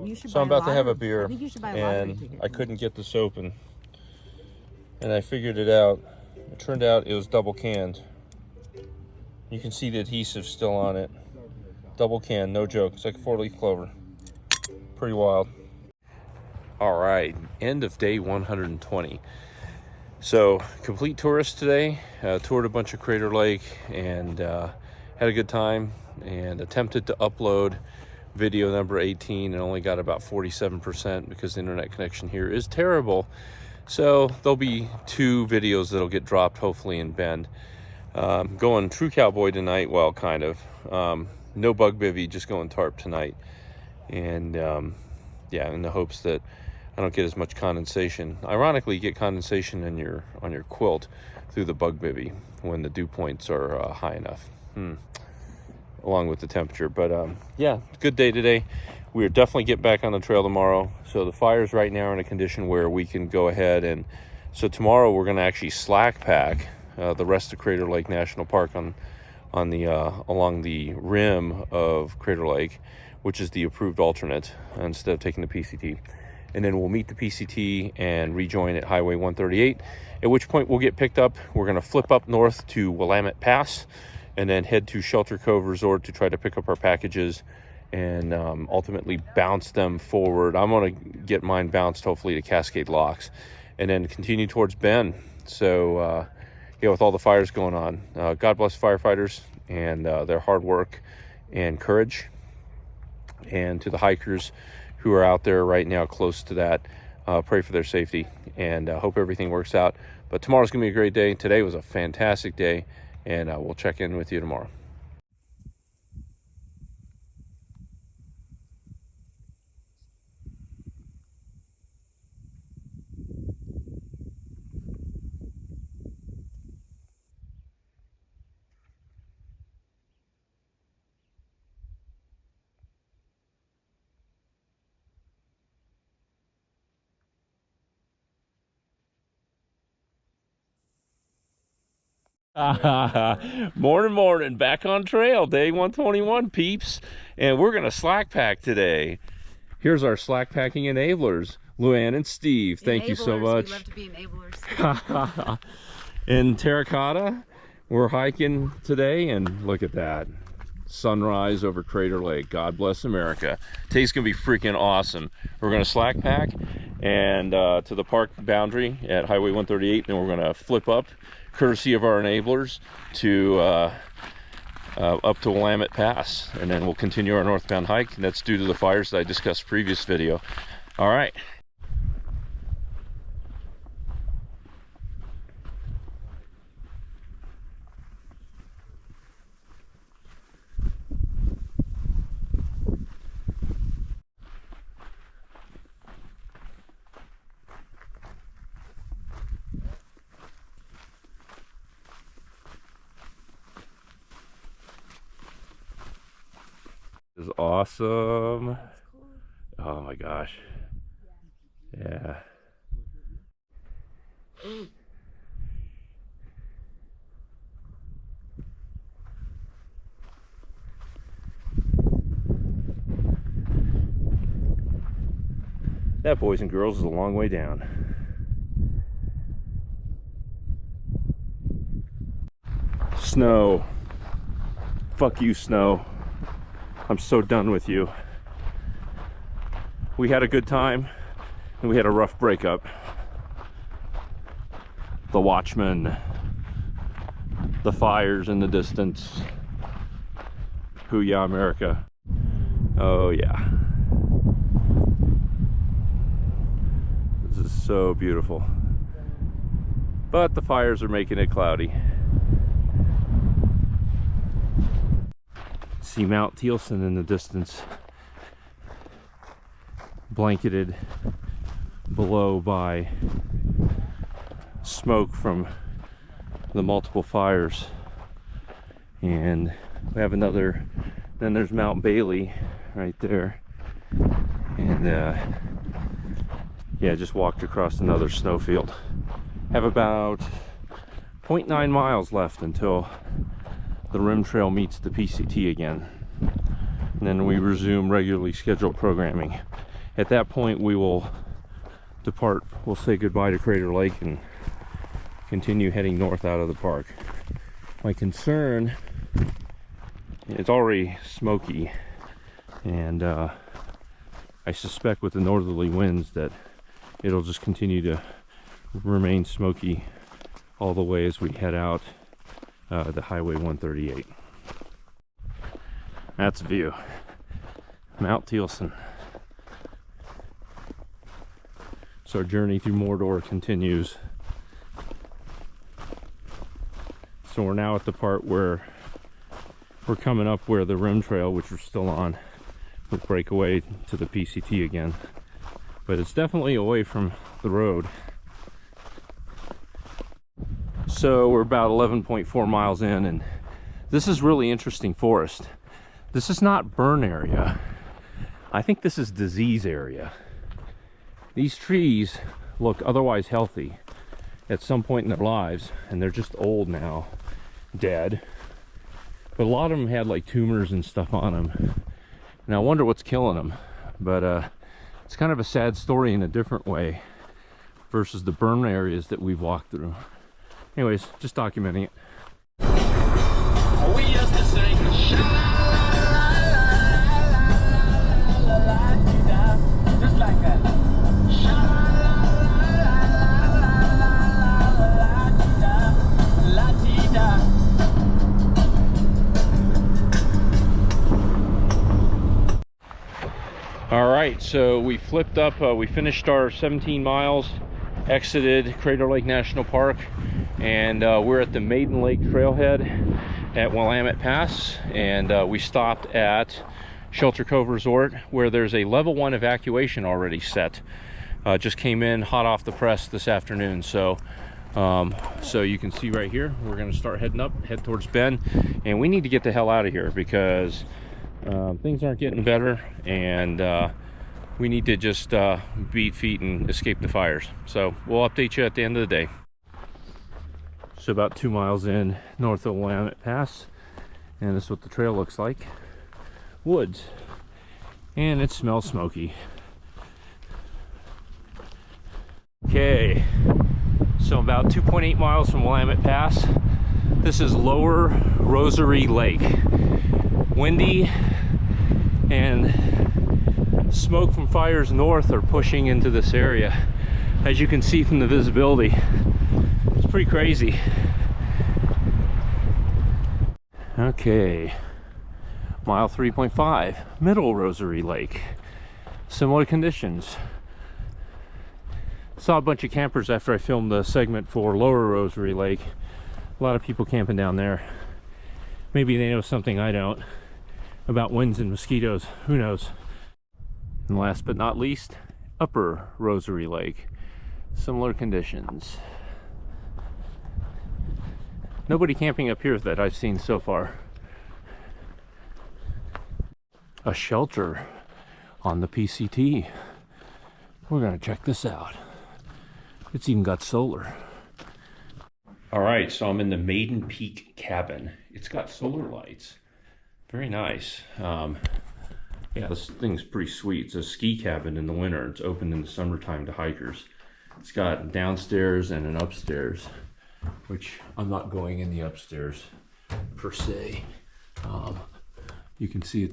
You should So buy I'm about to have a lottery. beer, I think you should buy a lottery and ticket. I couldn't get this open. And I figured it out. It turned out it was double canned. You can see the adhesive still on it. Double canned, no joke. It's like a 4-leaf clover. Pretty wild. All right, end of day 120. So, complete tourist today. Toured a bunch of Crater Lake and had a good time, and attempted to upload video number 18 and only got about 47% because the internet connection here is terrible. So there'll be 2 videos that'll get dropped, hopefully in Bend. Going True Cowboy tonight, well, kind of. No bug bivvy, just going tarp tonight. And yeah, in the hopes that I don't get as much condensation. Ironically, you get condensation on your quilt through the bug bivvy when the dew points are high enough, along with the temperature. But yeah, good day today. We're definitely get back on the trail tomorrow. So the fires right now are in a condition where we can go ahead, and so tomorrow we're going to actually slack pack the rest of Crater Lake National Park on the along the rim of Crater Lake, which is the approved alternate, instead of taking the PCT. And then we'll meet the PCT and rejoin at Highway 138, at which point we'll get picked up. We're going to flip up north to Willamette Pass and then head to Shelter Cove Resort to try to pick up our packages and ultimately bounce them forward. I'm going to get mine bounced hopefully to Cascade Locks and then continue towards Bend. So yeah, with all the fires going on, God bless firefighters and their hard work and courage, and to the hikers who are out there right now close to that, pray for their safety, and hope everything works out. But tomorrow's gonna be a great day. Today was a fantastic day, and we'll check in with you tomorrow. Morning, back on trail, day 121, peeps, and we're gonna slack pack today. Here's our slack packing enablers, Luann and Steve. Thank you so much. We love to be enablers. In Terracotta, we're hiking today, and look at that sunrise over Crater Lake. God bless America. Today's gonna be freaking awesome. We're gonna slack pack and to the park boundary at Highway 138, and we're gonna flip up, courtesy of our enablers, to up to Willamette Pass, and then we'll continue our northbound hike, and that's due to the fires that I discussed previous video. All right. This is awesome. Oh my gosh. Yeah. That, boys and girls, is a long way down. Snow. Fuck you, snow. I'm so done with you. We had a good time, and we had a rough breakup. The Watchmen, the fires in the distance. Hoo-yah, America. Oh yeah. This is so beautiful. But the fires are making it cloudy. See Mount Thielsen in the distance, blanketed below by smoke from the multiple fires. And we have another, then there's Mount Bailey right there. And yeah, just walked across another snowfield. Have about 0.9 miles left until the rim trail meets the PCT again. and then we resume regularly scheduled programming. At that point, we will depart. We'll say goodbye to Crater Lake and continue heading north out of the park. My concern, it's already smoky, and I suspect with the northerly winds that it'll just continue to remain smoky all the way as we head out the Highway 138. That's a view. Mount Thielsen. So our journey through Mordor continues. So we're now at the part where we're coming up where the rim trail, which we're still on, will break away to the PCT again. But it's definitely away from the road. So we're about 11.4 miles in, and this is really interesting forest. This is not burn area. I think this is disease area. These trees look otherwise healthy at some point in their lives, and they're just old now, dead. But a lot of them had like tumors and stuff on them. And I wonder what's killing them. But it's kind of a sad story in a different way versus the burn areas that we've walked through. Anyways, just documenting it. We used to sing sha-la-la-la-la-la-la-la-la-la-la-la-la-la-la, just like that. Sha-la-la-la-la-la-la-la-la-la-la-la-la-la. All right, so we flipped up, we finished our 17 miles, exited Crater Lake National Park, and we're at the Maiden Lake Trailhead at Willamette Pass, and we stopped at Shelter Cove Resort, where there's a level 1 evacuation already set. Just came in hot off the press this afternoon. So you can see right here, we're going to start heading up, head towards Bend, and we need to get the hell out of here because things aren't getting better, and we need to just beat feet and escape the fires. So we'll update you at the end of the day. So about 2 miles in, north of Willamette Pass, and this is what the trail looks like. Woods, and it smells smoky. Okay, so about 2.8 miles from Willamette Pass. This is Lower Rosary Lake. Windy, and smoke from fires north are pushing into this area. As you can see from the visibility, it's pretty crazy. Okay, mile 3.5, Middle Rosary Lake. Similar conditions. Saw a bunch of campers after I filmed the segment for Lower Rosary Lake. A lot of people camping down there. Maybe they know something I don't about winds and mosquitoes, who knows. And last but not least, Upper Rosary Lake. Similar conditions. Nobody camping up here that I've seen so far. A shelter on the PCT. We're gonna check this out. It's even got solar. All right, so I'm in the Maiden Peak cabin. It's got solar lights. Very nice. Yeah, this thing's pretty sweet. It's a ski cabin in the winter. It's open in the summertime to hikers. It's got downstairs and an upstairs, which I'm not going in the upstairs per se. You can see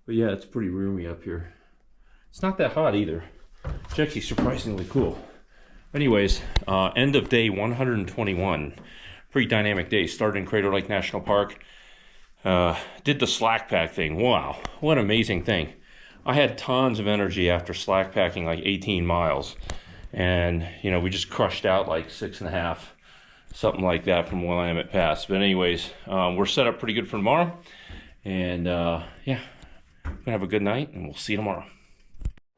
but yeah, it's pretty roomy up here. It's not that hot either. It's actually surprisingly cool. Anyways, end of day 121. Pretty dynamic day. Started in Crater Lake National Park. Did the slack pack thing. Wow, what an amazing thing. I had tons of energy after slack packing like 18 miles. And, you know, we just crushed out like 6.5, something like that from Willamette Pass. But anyways, we're set up pretty good for tomorrow. And yeah, gonna have a good night, and we'll see you tomorrow.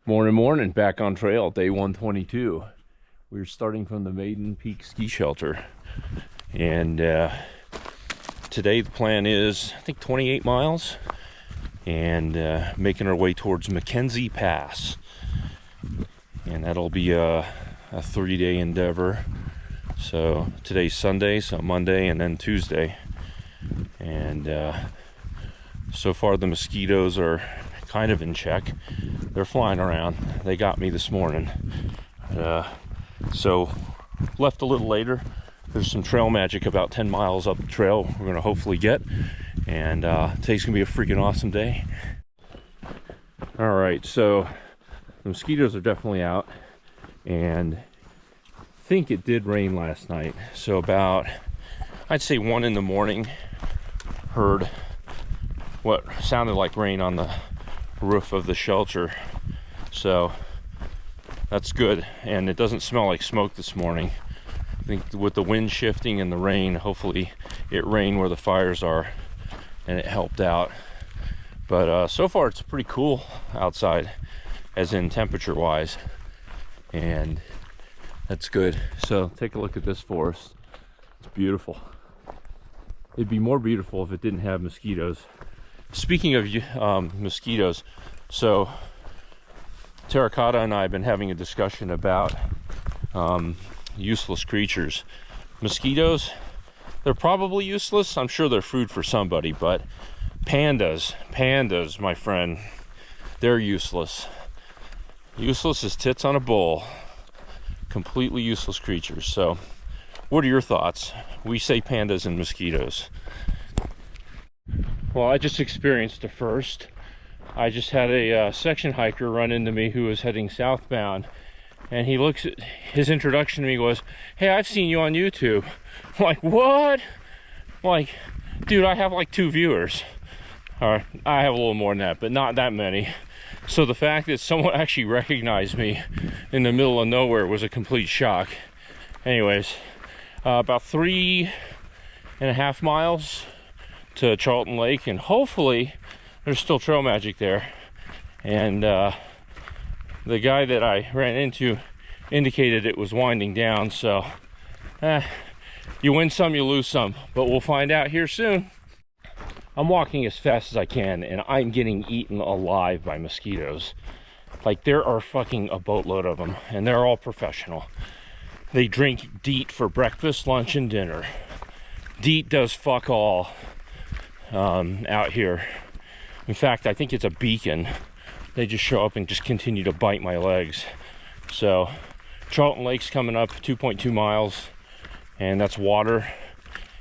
Morning, back on trail, day 122. We're starting from the Maiden Peak Ski Shelter. And today the plan is, I think, 28 miles. And making our way towards Mackenzie Pass. And that'll be a 3-day endeavor. So today's Sunday, so Monday and then Tuesday. And So far the mosquitoes are kind of in check. They're flying around. They got me this morning. So left a little later. There's some trail magic about 10 miles up the trail we're gonna hopefully get. And today's gonna be a freaking awesome day. All right, so the mosquitoes are definitely out, and I think it did rain last night. So about, I'd say 1 in the morning, heard what sounded like rain on the roof of the shelter. So that's good, and it doesn't smell like smoke this morning. I think with the wind shifting and the rain, hopefully it rained where the fires are and it helped out. But so far it's pretty cool outside, as in temperature wise, and that's good. So take a look at this forest. It's beautiful. It'd be more beautiful if it didn't have mosquitoes. Speaking of mosquitoes, so Terracotta and I have been having a discussion about useless creatures. Mosquitoes, they're probably useless. I'm sure they're food for somebody, but pandas, my friend, they're useless. Useless as tits on a bull. Completely useless creatures. So what are your thoughts? We say pandas and mosquitoes. Well, I just experienced the first. I just had a section hiker run into me who was heading southbound, and he looks at his introduction to me, goes, "Hey, I've seen you on YouTube." I'm like, what? I'm like, dude, I have like 2 viewers. Or I have a little more than that, but not that many. So the fact that someone actually recognized me in the middle of nowhere was a complete shock. Anyways, about 3.5 miles to Charlton Lake, and hopefully there's still trail magic there. And the guy that I ran into indicated it was winding down, so you win some, you lose some, but we'll find out here soon. I'm walking as fast as I can, and I'm getting eaten alive by mosquitoes. Like, there are fucking a boatload of them, and they're all professional. They drink DEET for breakfast, lunch, and dinner. DEET does fuck all out here. In fact, I think it's a beacon. They just show up and just continue to bite my legs. So Charlton Lake's coming up, 2.2 miles, and that's water.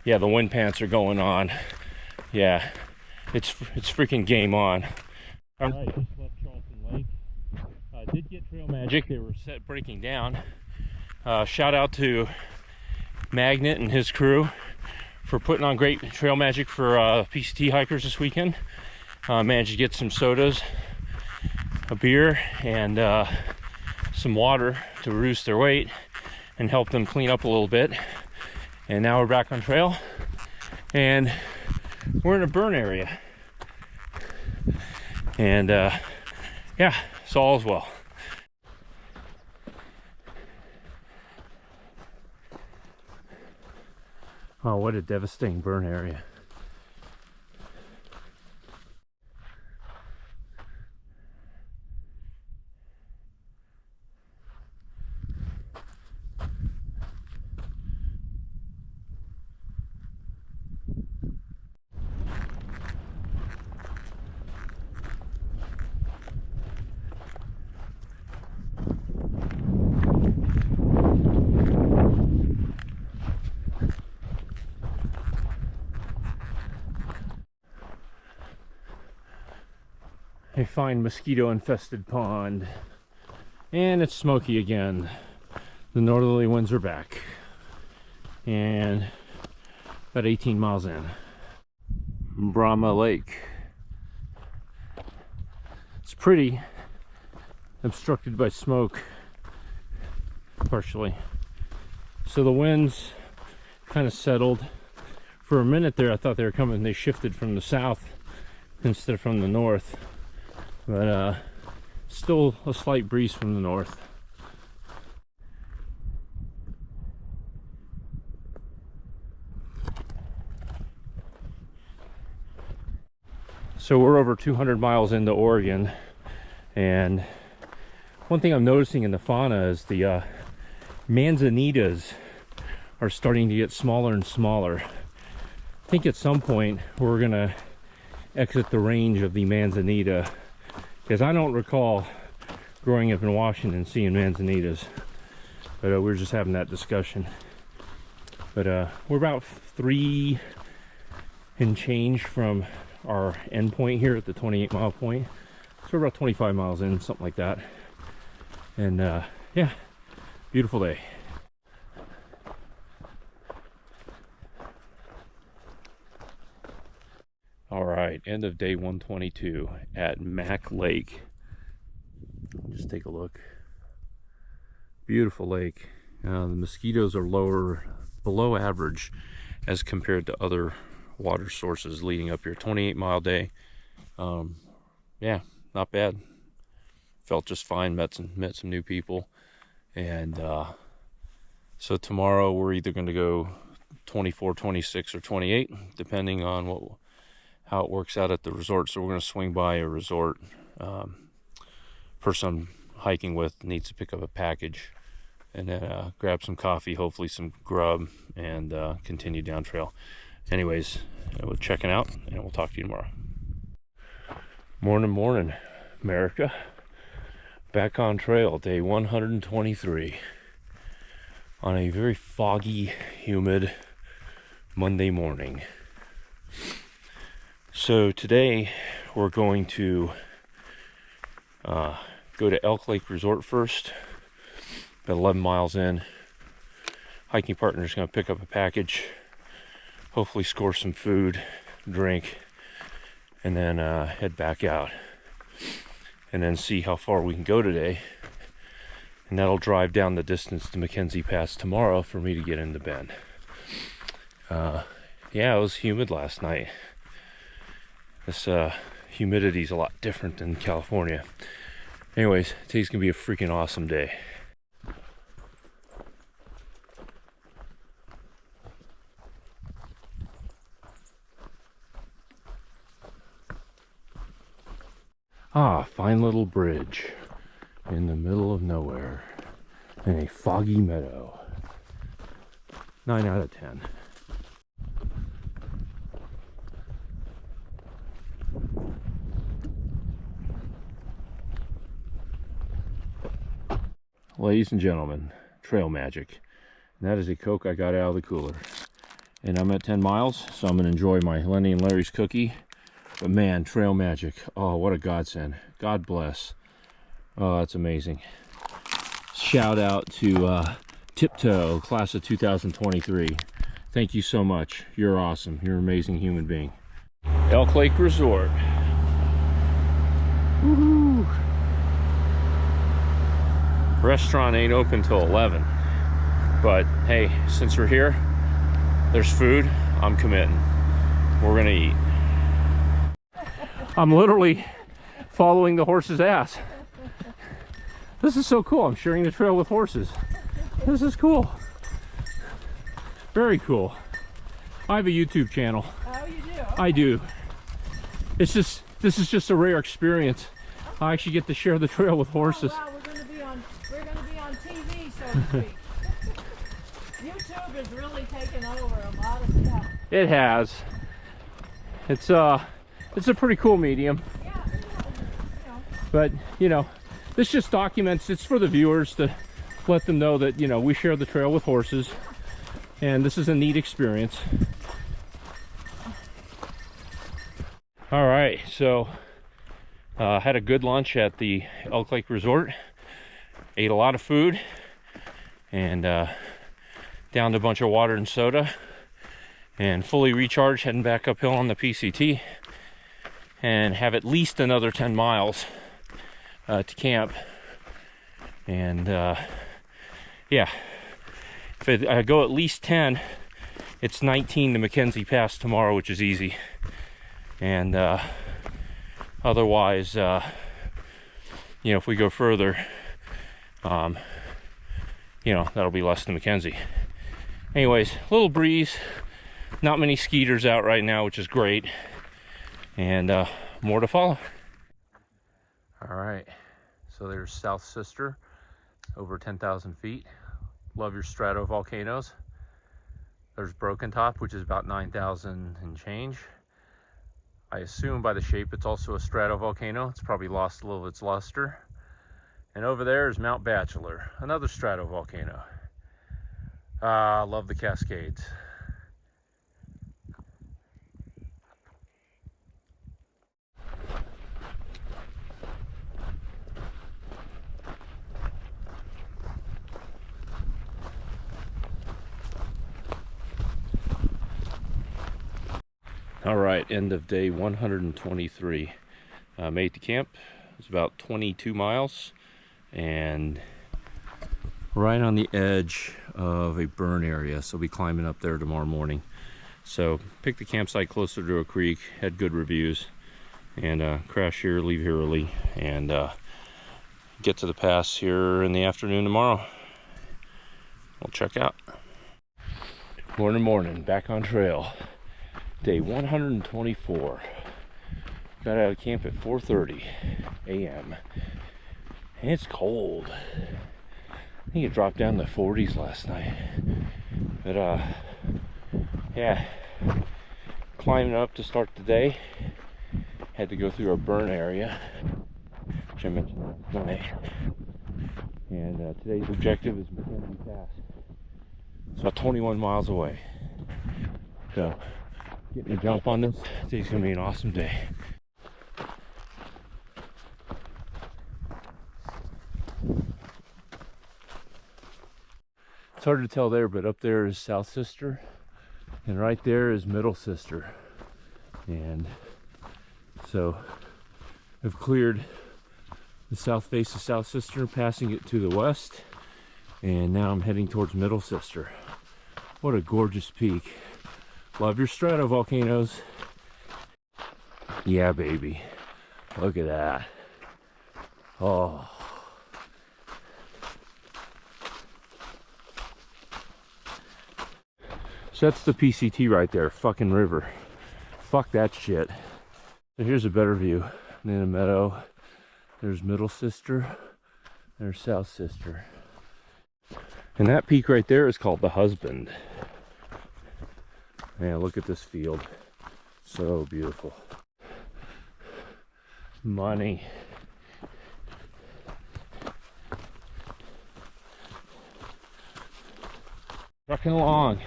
Yeah, the wind pants are going on. Yeah, it's freaking game on. All right, just left Charlton Lake. Did get trail magic. They were breaking down. Shout out to Magnet and his crew for putting on great trail magic for PCT hikers this weekend. Managed to get some sodas, a beer, and some water to reduce their weight and help them clean up a little bit. And now we're back on trail, and we're in a burn area, and yeah, so all is well. Oh, what a devastating burn area. A fine mosquito infested pond, and it's smoky again. The northerly winds are back, and about 18 miles in. Brahma Lake. It's pretty, obstructed by smoke partially, so the winds kind of settled. For a minute there I thought they were coming. They shifted from the south instead of from the north, but still a slight breeze from the north. So we're over 200 miles into Oregon, and one thing I'm noticing in the fauna is the manzanitas are starting to get smaller and smaller. I think at some point we're gonna exit the range of the manzanita, because I don't recall growing up in Washington seeing manzanitas, but we were just having that discussion. But we're about 3 and change from our end point here at the 28-mile point, so we're about 25 miles in, something like that. And yeah, beautiful day. All right, end of day 122 at Mac Lake. Just take a look. Beautiful lake. The mosquitoes are below average as compared to other water sources leading up here. 28-mile day. Yeah, not bad. Felt just fine. Met some new people, and so tomorrow we're either going to go 24, 26, or 28, depending on how it works out at the resort. So we're going to swing by a resort. Person I'm hiking with needs to pick up a package, and then grab some coffee, hopefully some grub, and continue down trail. Anyways, we're checking out, and we'll talk to you tomorrow. Morning, America. Back on trail, day 123, on a very foggy, humid Monday morning. So today we're going to go to Elk Lake Resort first, about 11 miles in. Hiking partner is going to pick up a package, hopefully score some food, drink, and then head back out, and then see how far we can go today. And that'll drive down the distance to Mackenzie Pass tomorrow for me to get into Bend. Yeah, it was humid last night. This humidity is a lot different than California. Anyways, today's gonna be a freaking awesome day. Fine little bridge in the middle of nowhere in a foggy meadow. 9 out of 10. Ladies and gentlemen, trail magic. And that is a Coke I got out of the cooler. And I'm at 10 miles, so I'm gonna enjoy my Lenny and Larry's cookie. But man, trail magic. Oh, what a godsend. God bless. Oh, that's amazing. Shout out to Tiptoe, class of 2023. Thank you so much. You're awesome. You're an amazing human being. Elk Lake Resort. Woohoo! Restaurant ain't open till 11. But hey, since we're here, there's food. I'm committing. We're gonna eat. I'm literally following the horse's ass. This is so cool. I'm sharing the trail with horses. This is cool. Very cool. I have a YouTube channel. Oh, you do? I do. This is just a rare experience. I actually get to share the trail with horses. Oh, wow, we're going to be on TV, so to speak. YouTube has really taken over a lot of stuff. It has. It's a pretty cool medium. Yeah, But you know, this just documents. It's for the viewers to let them know that, you know, we share the trail with horses, and this is a neat experience. All right, so had a good lunch at the Elk Lake Resort. Ate a lot of food, and downed a bunch of water and soda, and fully recharged, heading back uphill on the PCT, and have at least another 10 miles to camp. And yeah, if I go at least 10, it's 19 to Mackenzie Pass tomorrow, which is easy. And otherwise, you know, if we go further, you know, that'll be less than Mackenzie. Anyways, a little breeze, not many skeeters out right now, which is great, and more to follow. All right, so there's South Sister, over 10,000 feet. Love your stratovolcanoes. There's Broken Top, which is about 9,000 and change. I assume by the shape it's also a stratovolcano. It's probably lost a little of its luster. And over there is Mount Bachelor, another stratovolcano. Ah, love the Cascades. All right, end of day 123. Made to camp. It's about 22 miles and right on the edge of a burn area. So we'll be climbing up there tomorrow morning. So picked the campsite closer to a creek, had good reviews, and crash here, leave here early, and get to the pass here in the afternoon tomorrow. We'll check out. Morning, back on trail. Day 124. Got out of camp at 4:30 a.m. and it's cold. I think it dropped down to the 40s last night. But yeah, climbing up to start the day. Had to go through a burn area, which I mentioned last night. And today's objective is Mackenzie Pass. It's about 21 miles away. So getting a jump on this. Today's gonna be an awesome day. It's hard to tell there, but up there is South Sister, and right there is Middle Sister. And so I've cleared the south face of South Sister, passing it to the west, and now I'm heading towards Middle Sister. What a gorgeous peak. Love your stratovolcanoes. Yeah, baby. Look at that. Oh. So that's the PCT right there, fucking river. Fuck that shit. So here's a better view. And in a meadow, there's Middle Sister, there's South Sister. And that peak right there is called the Husband. Man, look at this field. So beautiful. Money. Trucking along.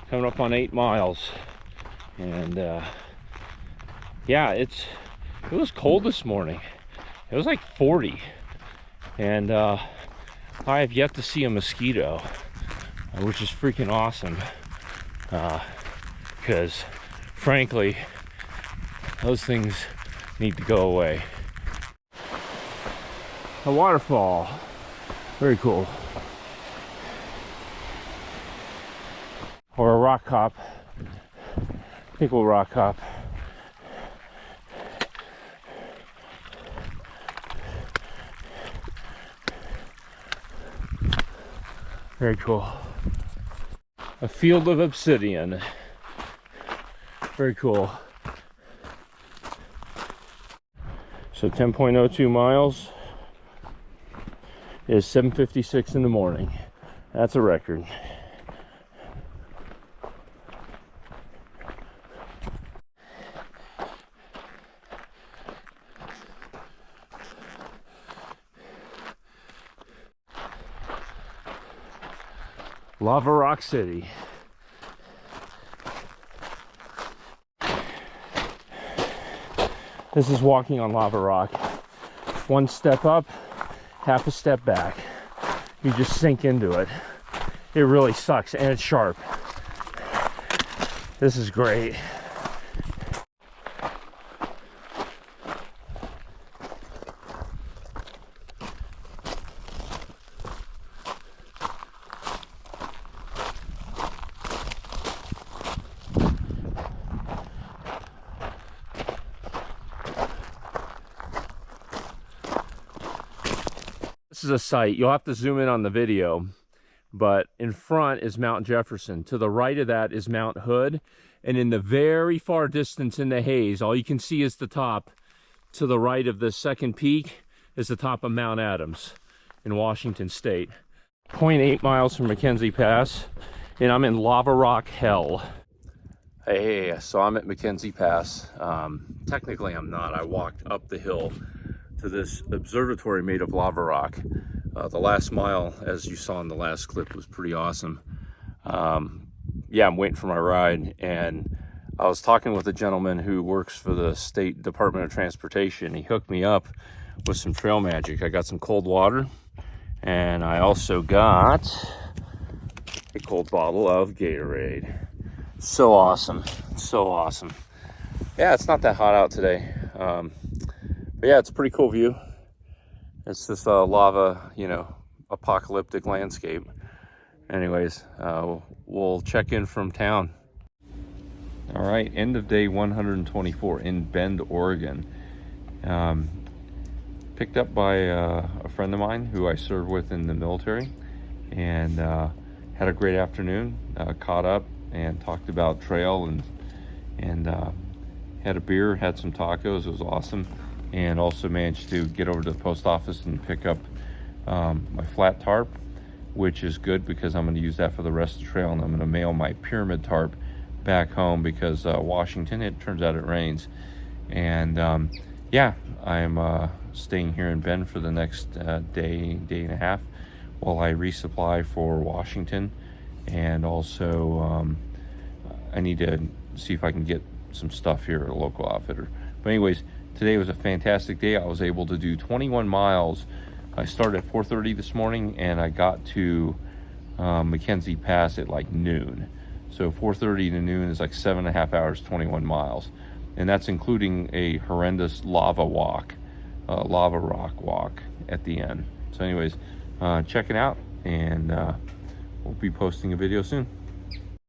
Coming up on 8 miles. And yeah, it was cold this morning. It was like 40. And I have yet to see a mosquito, which is freaking awesome. Because frankly, those things need to go away. A waterfall. Very cool. Or a rock hop. I think we'll rock hop. Very cool. A field of obsidian. Very cool. So 10.02 miles is 7:56 in the morning. That's a record. Lava Rock City. This is walking on lava rock. One step up, half a step back. You just sink into it. It really sucks, and it's sharp. This is great. This is a site, you'll have to zoom in on the video, but in front is Mount Jefferson. To the right of that is Mount Hood, and in the very far distance in the haze, all you can see is the top. To the right of the second peak is the top of Mount Adams in Washington State. 0.8 miles from Mackenzie Pass, and I'm in lava rock hell. Hey, so I'm at Mackenzie Pass. Technically I'm not. I walked up the hill to this observatory made of lava rock. The last mile, as you saw in the last clip, was pretty awesome. Yeah, I'm waiting for my ride, and I was talking with a gentleman who works for the State Department of Transportation. He hooked me up with some trail magic. I got some cold water, and I also got a cold bottle of Gatorade. So awesome, so awesome. Yeah, it's not that hot out today, but yeah, it's a pretty cool view. It's this lava, you know, apocalyptic landscape. Anyways, we'll check in from town. All right, end of day 124 in Bend, Oregon. Picked up by a friend of mine who I served with in the military, and had a great afternoon. Caught up and talked about trail, and had a beer, had some tacos. It was awesome, and also managed to get over to the post office and pick up my flat tarp, which is good because I'm going to use that for the rest of the trail, and I'm going to mail my pyramid tarp back home because Washington, it turns out it rains. And yeah, I'm staying here in Bend for the next day and a half while I resupply for Washington. And also I need to see if I can get some stuff here at a local outfitter. But anyways, today was a fantastic day. I was able to do 21 miles. I started at 4:30 this morning, and I got to Mackenzie Pass at like noon. So 4:30 to noon is like 7.5 hours, 21 miles. And that's including a horrendous lava rock walk at the end. So anyways, check it out, and we'll be posting a video soon.